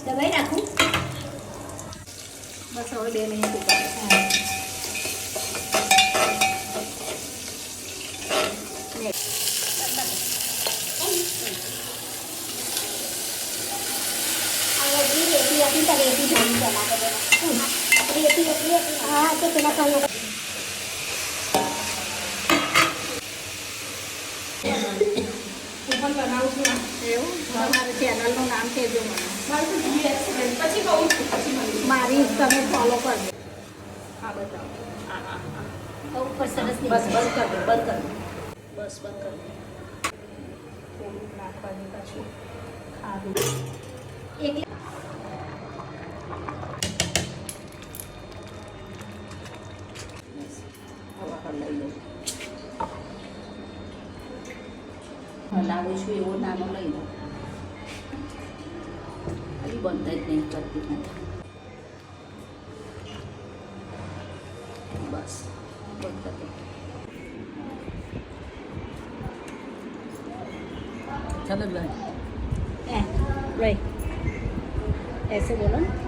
દબાઈ નાખું બસ હવે 2 મિનિટ ઉપર हाँ तो पेला कर लो હું પણ બનાવું છું એવું તમારા ચેનલનું નામ કહેજો મને મારી તમે ફોલો કરજો હા બતાવો હા ऊपर सरस બસ બંધ કર દો બંધ કર દો બસ બંધ કર દો થોડુંક નાખવાની પાછું ખાધું एक હલાવું છું એવો નાનો લઈ લો ખાલી બનતા જ નહીં કરતી બસ બંધ કરી चलो राइट ऐसे बोलो ना